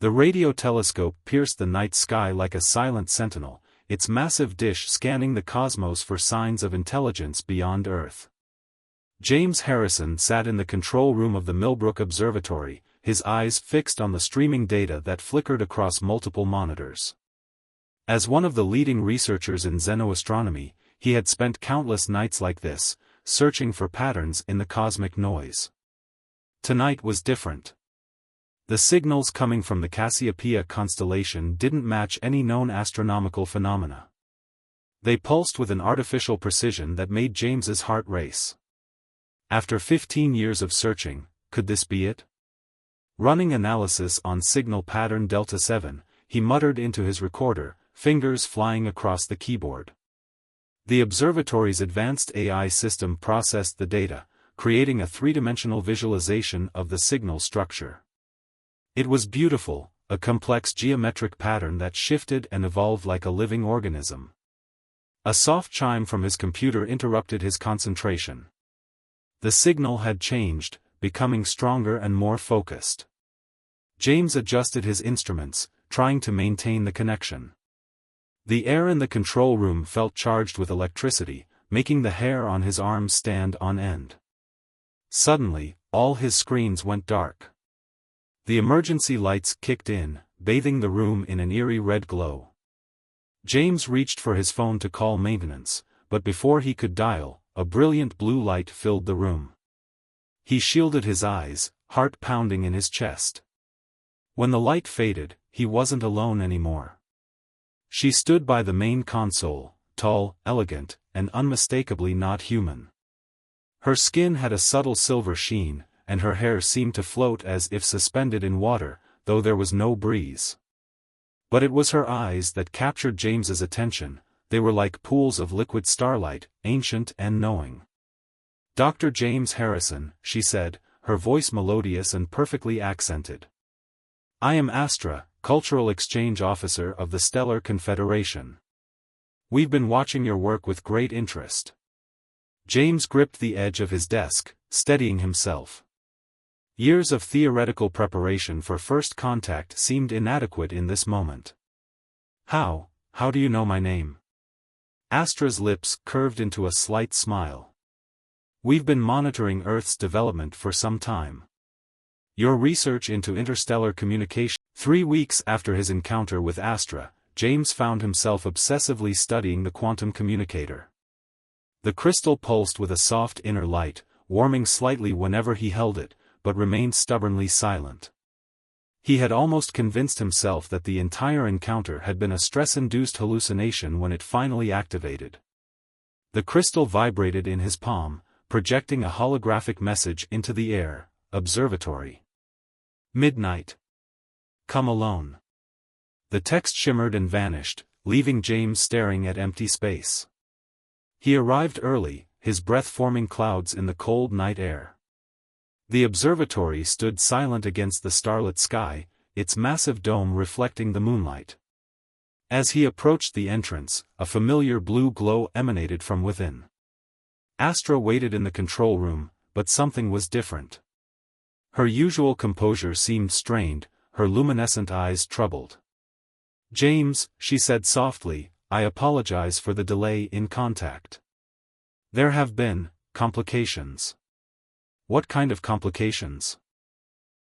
The radio telescope pierced the night sky like a silent sentinel, its massive dish scanning the cosmos for signs of intelligence beyond Earth. James Harrison sat in the control room of the Millbrook Observatory, his eyes fixed on the streaming data that flickered across multiple monitors. As one of the leading researchers in xenoastronomy, he had spent countless nights like this, searching for patterns in the cosmic noise. Tonight was different. The signals coming from the Cassiopeia constellation didn't match any known astronomical phenomena. They pulsed with an artificial precision that made James's heart race. After 15 years of searching, could this be it? Running analysis on signal pattern Delta 7, he muttered into his recorder, fingers flying across the keyboard. The observatory's advanced AI system processed the data, creating a three-dimensional visualization of the signal structure. It was beautiful, a complex geometric pattern that shifted and evolved like a living organism. A soft chime from his computer interrupted his concentration. The signal had changed, becoming stronger and more focused. James adjusted his instruments, trying to maintain the connection. The air in the control room felt charged with electricity, making the hair on his arms stand on end. Suddenly, all his screens went dark. The emergency lights kicked in, bathing the room in an eerie red glow. James reached for his phone to call maintenance, but before he could dial, a brilliant blue light filled the room. He shielded his eyes, heart pounding in his chest. When the light faded, he wasn't alone anymore. She stood by the main console, tall, elegant, and unmistakably not human. Her skin had a subtle silver sheen, and her hair seemed to float as if suspended in water, though there was no breeze. But it was her eyes that captured James's attention. They were like pools of liquid starlight, ancient and knowing. "Dr. James Harrison," she said, her voice melodious and perfectly accented. "I am Astra, Cultural Exchange Officer of the Stellar Confederation. We've been watching your work with great interest." James gripped the edge of his desk, steadying himself. Years of theoretical preparation for first contact seemed inadequate in this moment. How do you know my name?" Astra's lips curved into a slight smile. "We've been monitoring Earth's development for some time. Your research into interstellar communication." 3 weeks after his encounter with Astra, James found himself obsessively studying the quantum communicator. The crystal pulsed with a soft inner light, warming slightly whenever he held it, but remained stubbornly silent. He had almost convinced himself that the entire encounter had been a stress-induced hallucination when it finally activated. The crystal vibrated in his palm, projecting a holographic message into the air: "Observatory. Midnight. Come alone." The text shimmered and vanished, leaving James staring at empty space. He arrived early, his breath forming clouds in the cold night air. The observatory stood silent against the starlit sky, its massive dome reflecting the moonlight. As he approached the entrance, a familiar blue glow emanated from within. Astra waited in the control room, but something was different. Her usual composure seemed strained, her luminescent eyes troubled. "James," she said softly, "I apologize for the delay in contact. There have been complications." "What kind of complications?"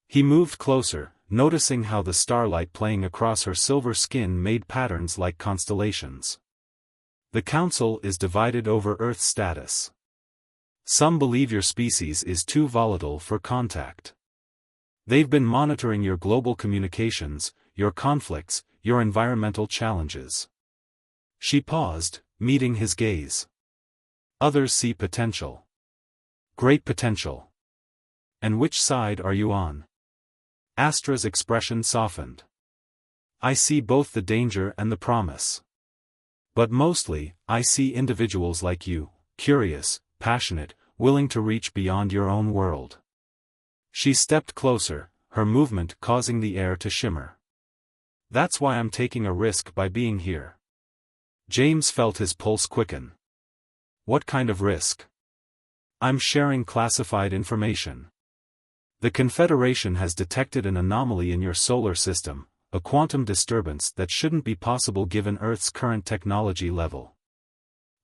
He moved closer, noticing how the starlight playing across her silver skin made patterns like constellations. "The Council is divided over Earth's status. Some believe your species is too volatile for contact. They've been monitoring your global communications, your conflicts, your environmental challenges." She paused, meeting his gaze. "Others see potential. Great potential. And which side are you on?" Astra's expression softened. "I see both the danger and the promise. But mostly, I see individuals like you, curious, passionate, willing to reach beyond your own world." She stepped closer, her movement causing the air to shimmer. "That's why I'm taking a risk by being here." James felt his pulse quicken. "What kind of risk?" "I'm sharing classified information. The Confederation has detected an anomaly in your solar system, a quantum disturbance that shouldn't be possible given Earth's current technology level.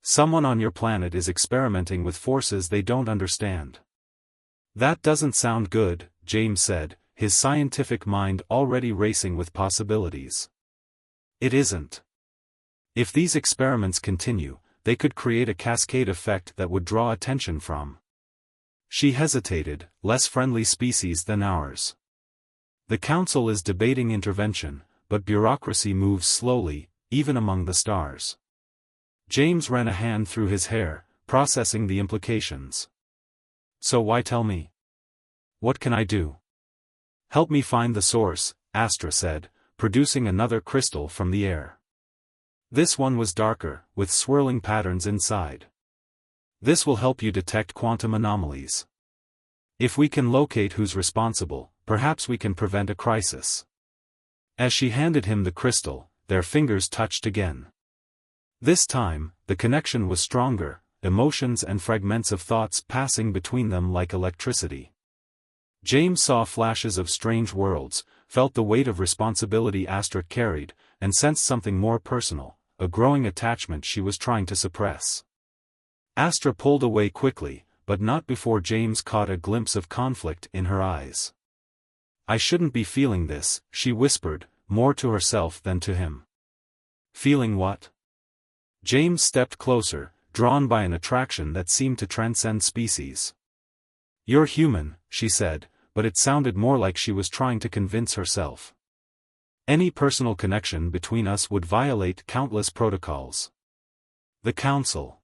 Someone on your planet is experimenting with forces they don't understand. That doesn't sound good, James said, his scientific mind already racing with possibilities. It isn't. If these experiments continue, they could create a cascade effect that would draw attention from. She hesitated, less friendly species than ours. The Council is debating intervention, but bureaucracy moves slowly, even among the stars. James ran a hand through his hair, processing the implications. So why tell me? What can I do? Help me find the source, Astra said, producing another crystal from the air. This one was darker, with swirling patterns inside. This will help you detect quantum anomalies. If we can locate who's responsible, perhaps we can prevent a crisis. As she handed him the crystal, their fingers touched again. This time, the connection was stronger, emotions and fragments of thoughts passing between them like electricity. James saw flashes of strange worlds, felt the weight of responsibility Astra carried, and sensed something more personal, a growing attachment she was trying to suppress. Astra pulled away quickly, but not before James caught a glimpse of conflict in her eyes. I shouldn't be feeling this, she whispered, more to herself than to him. Feeling what? James stepped closer, drawn by an attraction that seemed to transcend species. You're human, she said, but it sounded more like she was trying to convince herself. Any personal connection between us would violate countless protocols. The Council.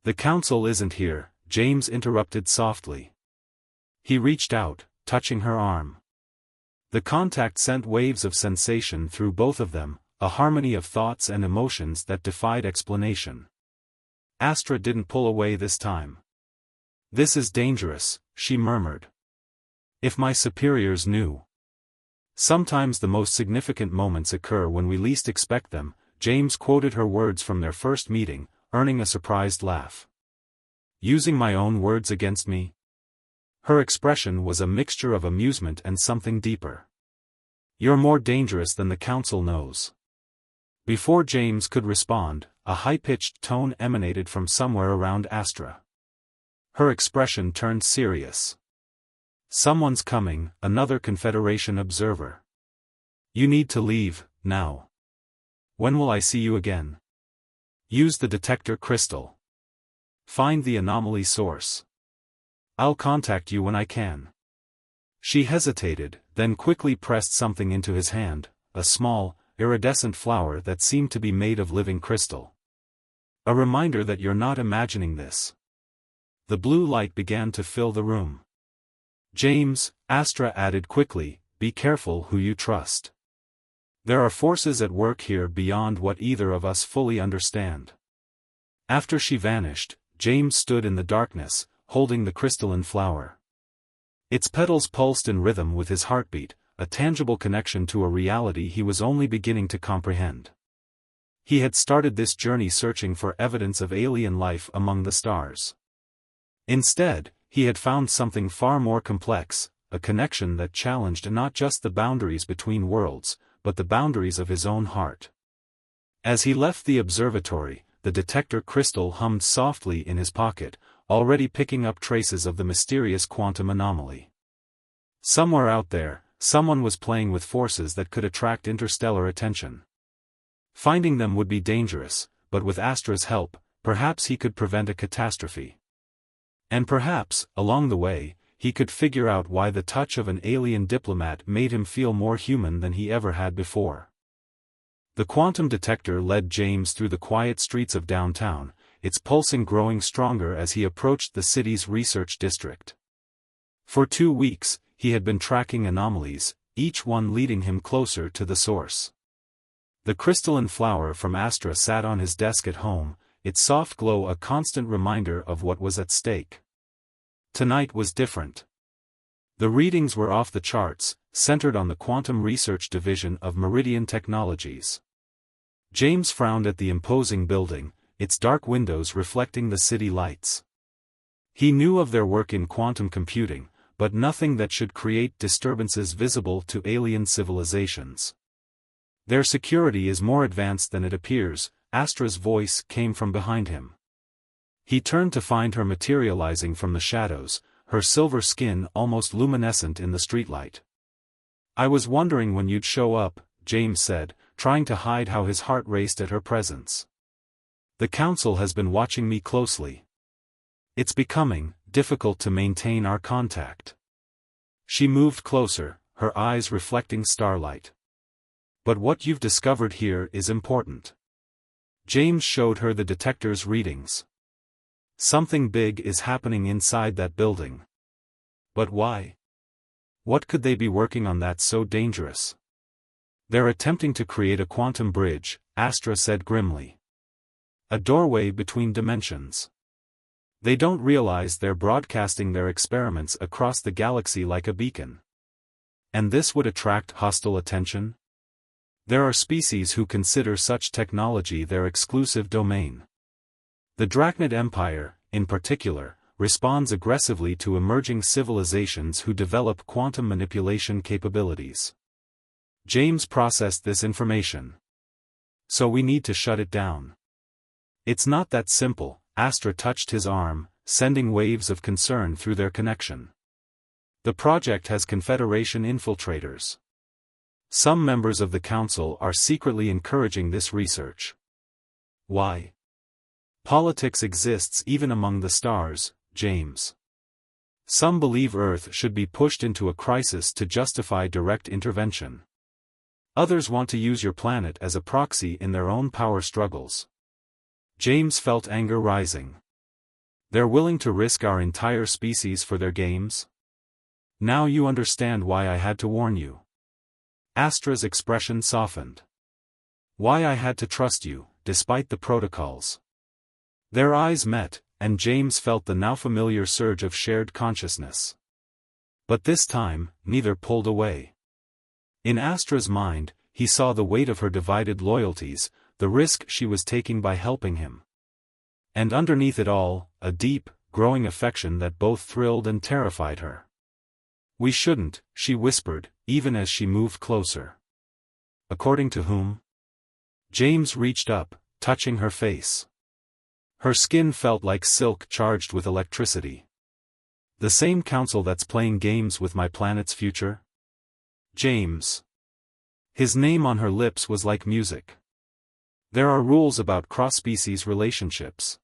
The Council isn't here, James interrupted softly. He reached out, touching her arm. The contact sent waves of sensation through both of them, a harmony of thoughts and emotions that defied explanation. Astra didn't pull away this time. This is dangerous, she murmured. If my superiors knew. Sometimes the most significant moments occur when we least expect them, James quoted her words from their first meeting, earning a surprised laugh. Using my own words against me? Her expression was a mixture of amusement and something deeper. You're more dangerous than the Council knows. Before James could respond, a high-pitched tone emanated from somewhere around Astra. Her expression turned serious. Someone's coming, another Confederation observer. You need to leave, now. When will I see you again? Use the detector crystal. Find the anomaly source. I'll contact you when I can. She hesitated, then quickly pressed something into his hand, a small, iridescent flower that seemed to be made of living crystal. A reminder that you're not imagining this. The blue light began to fill the room. James, Astra added quickly, be careful who you trust. There are forces at work here beyond what either of us fully understand. After she vanished, James stood in the darkness, holding the crystalline flower. Its petals pulsed in rhythm with his heartbeat, a tangible connection to a reality he was only beginning to comprehend. He had started this journey searching for evidence of alien life among the stars. Instead, he had found something far more complex, a connection that challenged not just the boundaries between worlds, but the boundaries of his own heart. As he left the observatory, the detector crystal hummed softly in his pocket, already picking up traces of the mysterious quantum anomaly. Somewhere out there, someone was playing with forces that could attract interstellar attention. Finding them would be dangerous, but with Astra's help, perhaps he could prevent a catastrophe. And perhaps, along the way, he could figure out why the touch of an alien diplomat made him feel more human than he ever had before. The quantum detector led James through the quiet streets of downtown, its pulsing growing stronger as he approached the city's research district. For 2 weeks, he had been tracking anomalies, each one leading him closer to the source. The crystalline flower from Astra sat on his desk at home, its soft glow a constant reminder of what was at stake. Tonight was different. The readings were off the charts, centered on the Quantum Research Division of Meridian Technologies. James frowned at the imposing building, its dark windows reflecting the city lights. He knew of their work in quantum computing, but nothing that should create disturbances visible to alien civilizations. Their security is more advanced than it appears. Astra's voice came from behind him. He turned to find her materializing from the shadows, her silver skin almost luminescent in the streetlight. "I was wondering when you'd show up," James said, trying to hide how his heart raced at her presence. "The council has been watching me closely. It's becoming difficult to maintain our contact." She moved closer, her eyes reflecting starlight. "But what you've discovered here is important." James showed her the detector's readings. "Something big is happening inside that building." "But why? What could they be working on that's so dangerous?" "They're attempting to create a quantum bridge," Astra said grimly. "A doorway between dimensions. They don't realize they're broadcasting their experiments across the galaxy like a beacon. And this would attract hostile attention? There are species who consider such technology their exclusive domain. The Drachnid Empire, in particular, responds aggressively to emerging civilizations who develop quantum manipulation capabilities." James processed this information. "So we need to shut it down." "It's not that simple," Astra touched his arm, sending waves of concern through their connection. "The project has Confederation infiltrators. Some members of the Council are secretly encouraging this research." "Why?" "Politics exists even among the stars, James. Some believe Earth should be pushed into a crisis to justify direct intervention. Others want to use your planet as a proxy in their own power struggles." James felt anger rising. "They're willing to risk our entire species for their games? Now you understand why I had to warn you." Astra's expression softened. "Why I had to trust you, despite the protocols." Their eyes met, and James felt the now familiar surge of shared consciousness. But this time, neither pulled away. In Astra's mind, he saw the weight of her divided loyalties, the risk she was taking by helping him. And underneath it all, a deep, growing affection that both thrilled and terrified her. "We shouldn't," she whispered, even as she moved closer. "According to whom?" James reached up, touching her face. Her skin felt like silk charged with electricity. "The same council that's playing games with my planet's future?" "James." His name on her lips was like music. "There are rules about cross-species relationships.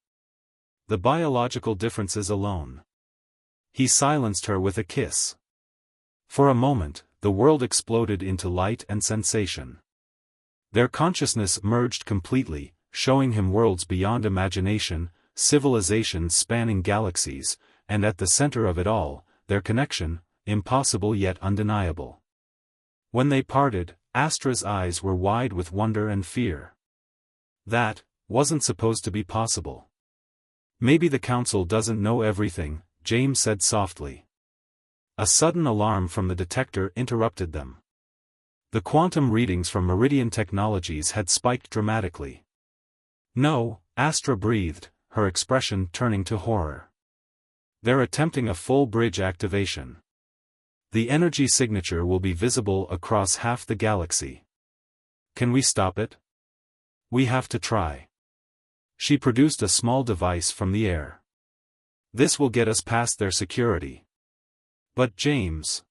The biological differences alone." He silenced her with a kiss. For a moment, the world exploded into light and sensation. Their consciousness merged completely, showing him worlds beyond imagination, civilizations spanning galaxies, and at the center of it all, their connection, impossible yet undeniable. When they parted, Astra's eyes were wide with wonder and fear. That wasn't supposed to be possible. "Maybe the Council doesn't know everything," James said softly. A sudden alarm from the detector interrupted them. The quantum readings from Meridian Technologies had spiked dramatically. "No," Astra breathed, her expression turning to horror. "They're attempting a full bridge activation. The energy signature will be visible across half the galaxy. Can we stop it? We have to try." She produced a small device from the air. "This will get us past their security." "But James..."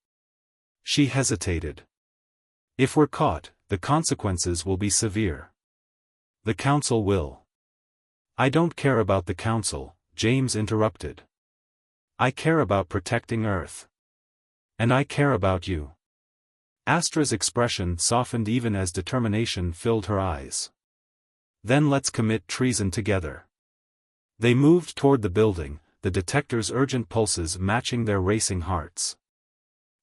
She hesitated. "If we're caught, the consequences will be severe. The Council will." "I don't care about the Council," James interrupted. "I care about protecting Earth. And I care about you." Astra's expression softened even as determination filled her eyes. "Then let's commit treason together." They moved toward the building, the detector's urgent pulses matching their racing hearts.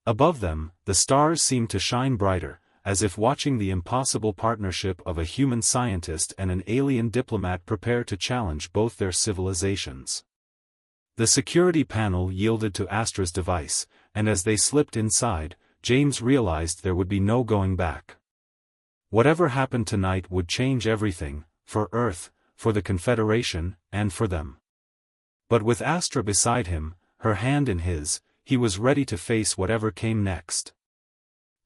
Above them, the stars seemed to shine brighter, as if watching the impossible partnership of a human scientist and an alien diplomat prepare to challenge both their civilizations. The security panel yielded to Astra's device, and as they slipped inside, James realized there would be no going back. Whatever happened tonight would change everything, for Earth, for the Confederation, and for them. But with Astra beside him, her hand in his, he was ready to face whatever came next.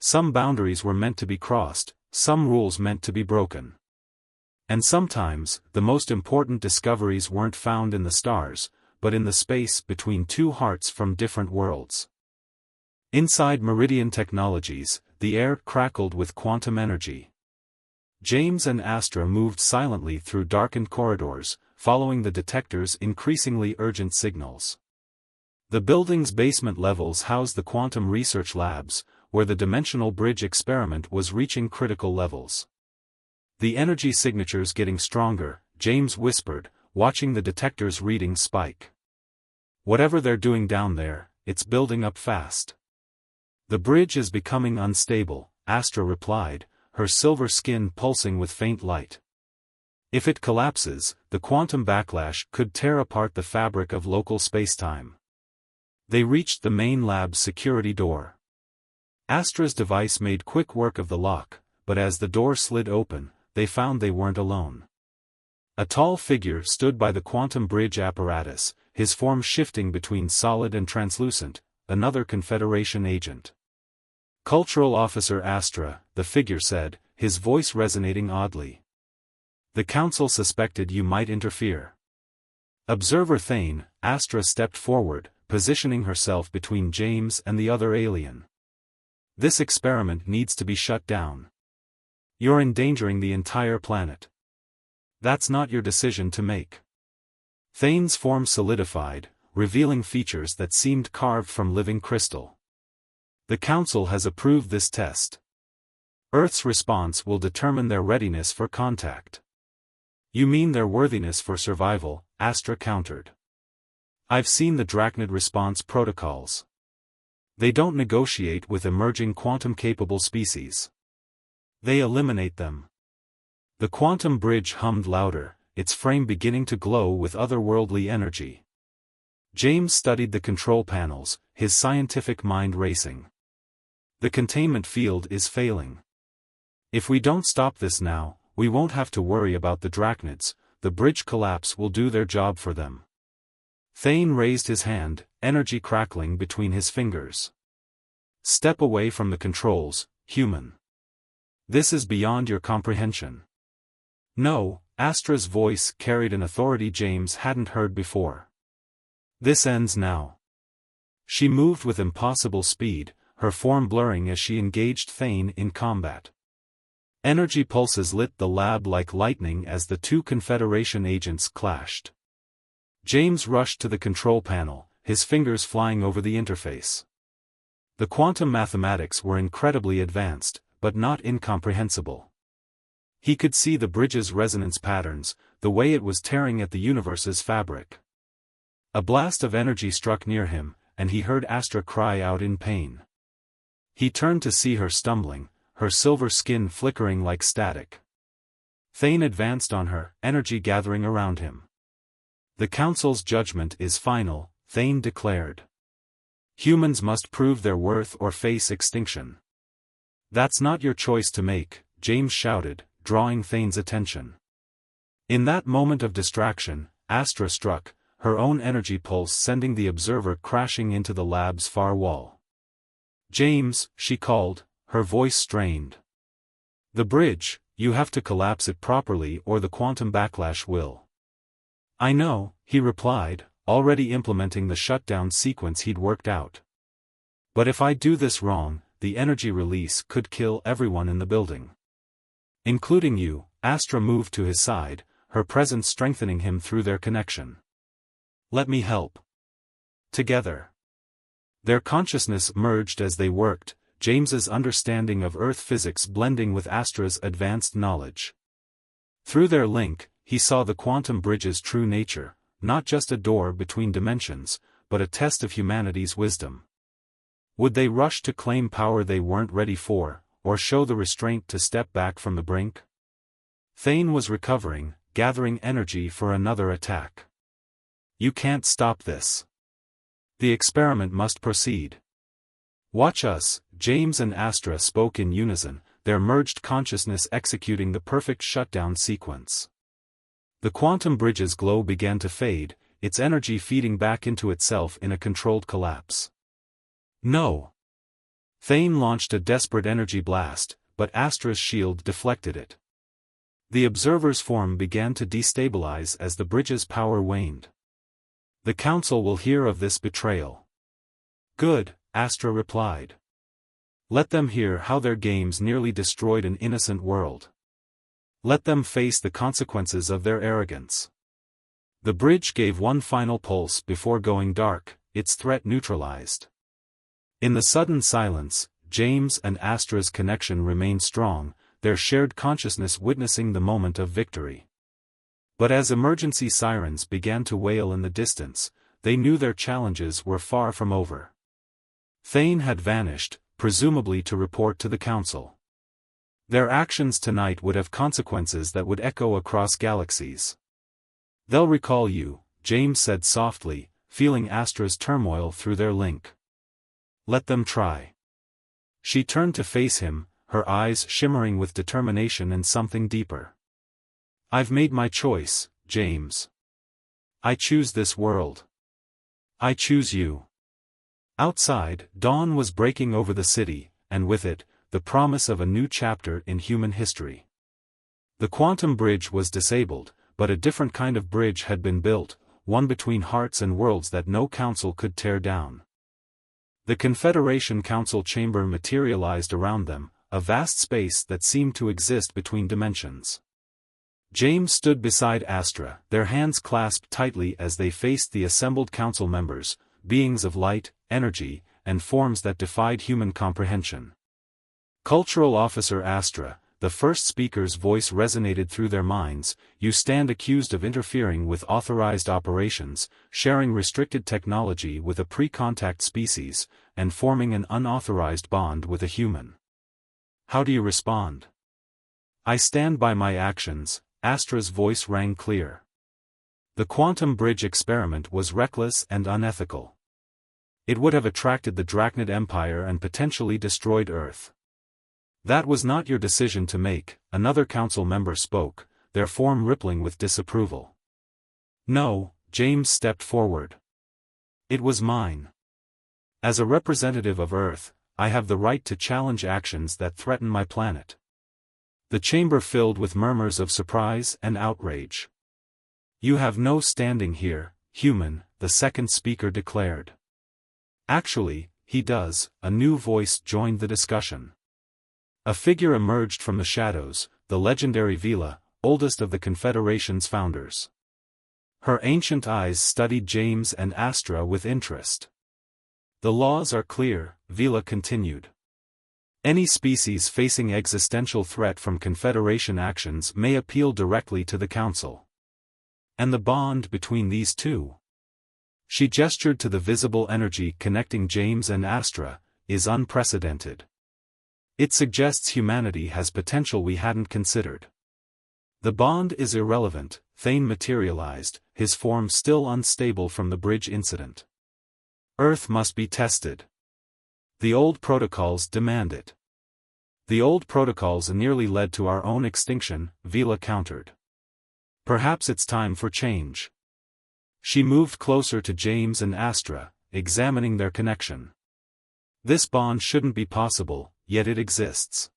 Some boundaries were meant to be crossed, some rules meant to be broken. And sometimes, the most important discoveries weren't found in the stars, but in the space between two hearts from different worlds. Inside Meridian Technologies, the air crackled with quantum energy. James and Astra moved silently through darkened corridors, following the detector's increasingly urgent signals. The building's basement levels housed the quantum research labs, where the dimensional bridge experiment was reaching critical levels. "The energy signature's getting stronger," James whispered, watching the detector's readings spike. "Whatever they're doing down there, it's building up fast." "The bridge is becoming unstable," Astra replied, her silver skin pulsing with faint light. "If it collapses, the quantum backlash could tear apart the fabric of local spacetime." They reached the main lab's security door. Astra's device made quick work of the lock, but as the door slid open, they found they weren't alone. A tall figure stood by the quantum bridge apparatus, his form shifting between solid and translucent, another Confederation agent. "Cultural Officer Astra," the figure said, his voice resonating oddly. "The Council suspected you might interfere." Observer Thane, Astra stepped forward, positioning herself between James and the other alien. "This experiment needs to be shut down. You're endangering the entire planet." "That's not your decision to make." Thane's form solidified, revealing features that seemed carved from living crystal. "The Council has approved this test. Earth's response will determine their readiness for contact." "You mean their worthiness for survival," Astra countered. "I've seen the Drachnid response protocols. They don't negotiate with emerging quantum-capable species. They eliminate them." The quantum bridge hummed louder, its frame beginning to glow with otherworldly energy. James studied the control panels, his scientific mind racing. "The containment field is failing. If we don't stop this now, we won't have to worry about the Drachnids. The bridge collapse will do their job for them." Thane raised his hand, energy crackling between his fingers. "Step away from the controls, human. This is beyond your comprehension." "No," Astra's voice carried an authority James hadn't heard before. "This ends now." She moved with impossible speed, her form blurring as she engaged Thane in combat. Energy pulses lit the lab like lightning as the two Confederation agents clashed. James rushed to the control panel, his fingers flying over the interface. The quantum mathematics were incredibly advanced, but not incomprehensible. He could see the bridge's resonance patterns, the way it was tearing at the universe's fabric. A blast of energy struck near him, and he heard Astra cry out in pain. He turned to see her stumbling, her silver skin flickering like static. Thane advanced on her, energy gathering around him. "The Council's judgment is final," Thane declared. "Humans must prove their worth or face extinction." "That's not your choice to make," James shouted, drawing Thane's attention. In that moment of distraction, Astra struck, her own energy pulse sending the observer crashing into the lab's far wall. "James," she called, her voice strained. "The bridge, you have to collapse it properly or the quantum backlash will." "I know," he replied, already implementing the shutdown sequence he'd worked out. "But if I do this wrong, the energy release could kill everyone in the building. Including you." Astra moved to his side, her presence strengthening him through their connection. "Let me help." Together. Their consciousness merged as they worked, James's understanding of Earth physics blending with Astra's advanced knowledge. Through their link, he saw the quantum bridge's true nature, not just a door between dimensions, but a test of humanity's wisdom. Would they rush to claim power they weren't ready for, or show the restraint to step back from the brink? Thane was recovering, gathering energy for another attack. "You can't stop this. The experiment must proceed. Watch us." James and Astra spoke in unison, their merged consciousness executing the perfect shutdown sequence. The quantum bridge's glow began to fade, its energy feeding back into itself in a controlled collapse. No. Thane launched a desperate energy blast, but Astra's shield deflected it. The observer's form began to destabilize as the bridge's power waned. The Council will hear of this betrayal. Good, Astra replied. Let them hear how their games nearly destroyed an innocent world. Let them face the consequences of their arrogance. The bridge gave one final pulse before going dark, its threat neutralized. In the sudden silence, James and Astra's connection remained strong, their shared consciousness witnessing the moment of victory. But as emergency sirens began to wail in the distance, they knew their challenges were far from over. Thane had vanished, presumably to report to the Council. Their actions tonight would have consequences that would echo across galaxies. They'll recall you, James said softly, feeling Astra's turmoil through their link. Let them try. She turned to face him, her eyes shimmering with determination and something deeper. I've made my choice, James. I choose this world. I choose you. Outside, dawn was breaking over the city, and with it, the promise of a new chapter in human history. The quantum bridge was disabled, but a different kind of bridge had been built, one between hearts and worlds that no council could tear down. The Confederation Council chamber materialized around them, a vast space that seemed to exist between dimensions. James stood beside Astra, their hands clasped tightly as they faced the assembled council members, beings of light, energy, and forms that defied human comprehension. Cultural Officer Astra, the first speaker's voice resonated through their minds, you stand accused of interfering with authorized operations, sharing restricted technology with a pre-contact species, and forming an unauthorized bond with a human. How do you respond? I stand by my actions, Astra's voice rang clear. The quantum bridge experiment was reckless and unethical. It would have attracted the Drachnid Empire and potentially destroyed Earth. That was not your decision to make, another council member spoke, their form rippling with disapproval. No, James stepped forward. It was mine. As a representative of Earth, I have the right to challenge actions that threaten my planet. The chamber filled with murmurs of surprise and outrage. You have no standing here, human, the second speaker declared. Actually, he does, a new voice joined the discussion. A figure emerged from the shadows, the legendary Vila, oldest of the Confederation's founders. Her ancient eyes studied James and Astra with interest. The laws are clear, Vila continued. Any species facing existential threat from Confederation actions may appeal directly to the Council. And the bond between these two? She gestured to the visible energy connecting James and Astra, is unprecedented. It suggests humanity has potential we hadn't considered. The bond is irrelevant, Thane materialized, his form still unstable from the bridge incident. Earth must be tested. The old protocols demand it. The old protocols nearly led to our own extinction, Vila countered. Perhaps it's time for change. She moved closer to James and Astra, examining their connection. This bond shouldn't be possible, yet it exists.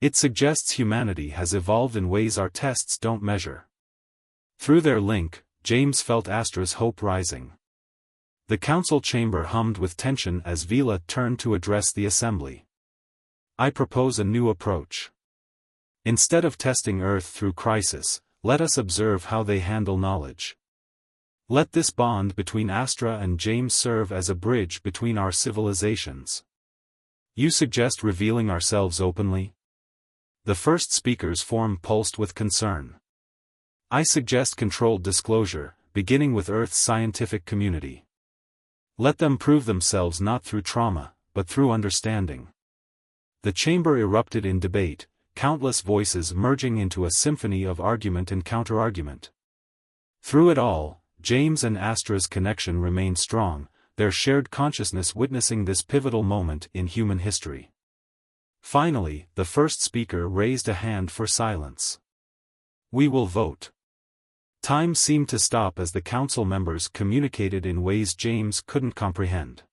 It suggests humanity has evolved in ways our tests don't measure. Through their link, James felt Astra's hope rising. The council chamber hummed with tension as Vila turned to address the assembly. I propose a new approach. Instead of testing Earth through crisis, let us observe how they handle knowledge. Let this bond between Astra and James serve as a bridge between our civilizations. You suggest revealing ourselves openly? The first speaker's form pulsed with concern. I suggest controlled disclosure, beginning with Earth's scientific community. Let them prove themselves not through trauma, but through understanding. The chamber erupted in debate, countless voices merging into a symphony of argument and counter-argument. Through it all, James and Astra's connection remained strong, their shared consciousness witnessing this pivotal moment in human history. Finally, the first speaker raised a hand for silence. We will vote. Time seemed to stop as the council members communicated in ways James couldn't comprehend.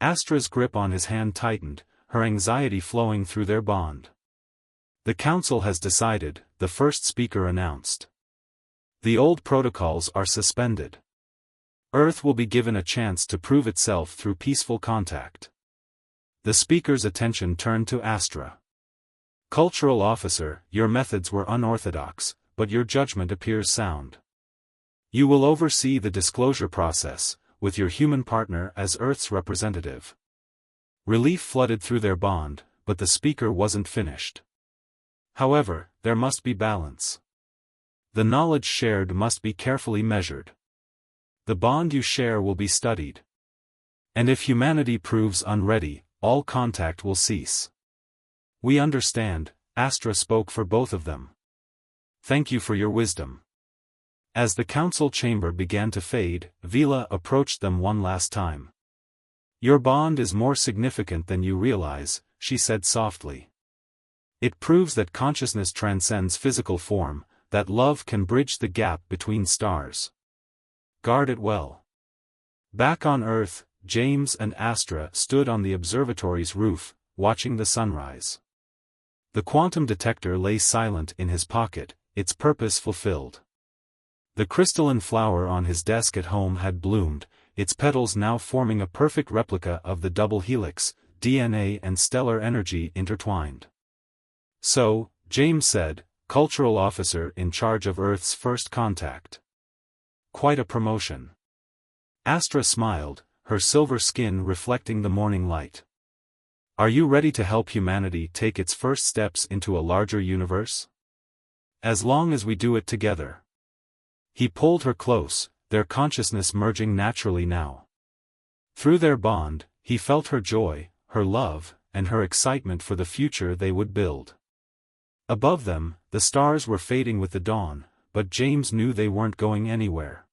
Astra's grip on his hand tightened, her anxiety flowing through their bond. "The council has decided," the first speaker announced. "The old protocols are suspended. Earth will be given a chance to prove itself through peaceful contact." The speaker's attention turned to Astra. "Cultural officer, your methods were unorthodox, but your judgment appears sound. You will oversee the disclosure process, with your human partner as Earth's representative." Relief flooded through their bond, but the speaker wasn't finished. "However, there must be balance. The knowledge shared must be carefully measured. The bond you share will be studied. And if humanity proves unready, all contact will cease." "We understand," Astra spoke for both of them. "Thank you for your wisdom." As the council chamber began to fade, Vila approached them one last time. "Your bond is more significant than you realize," she said softly. "It proves that consciousness transcends physical form, that love can bridge the gap between stars. Guard it well." Back on Earth, James and Astra stood on the observatory's roof, watching the sunrise. The quantum detector lay silent in his pocket, its purpose fulfilled. The crystalline flower on his desk at home had bloomed, its petals now forming a perfect replica of the double helix, DNA and stellar energy intertwined. "So," James said, "cultural officer in charge of Earth's first contact. Quite a promotion." Astra smiled, her silver skin reflecting the morning light. "Are you ready to help humanity take its first steps into a larger universe? As long as we do it together." He pulled her close, their consciousness merging naturally now. Through their bond, he felt her joy, her love, and her excitement for the future they would build. Above them, the stars were fading with the dawn, but James knew they weren't going anywhere.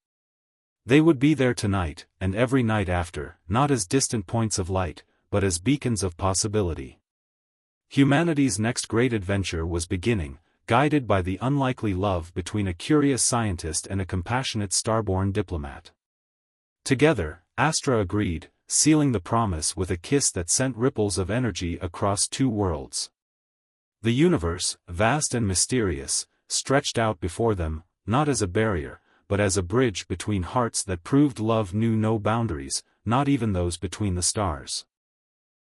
They would be there tonight, and every night after, not as distant points of light, but as beacons of possibility. Humanity's next great adventure was beginning, guided by the unlikely love between a curious scientist and a compassionate starborn diplomat. Together, Astra agreed, sealing the promise with a kiss that sent ripples of energy across two worlds. The universe, vast and mysterious, stretched out before them, not as a barrier, but as a bridge between hearts that proved love knew no boundaries, not even those between the stars.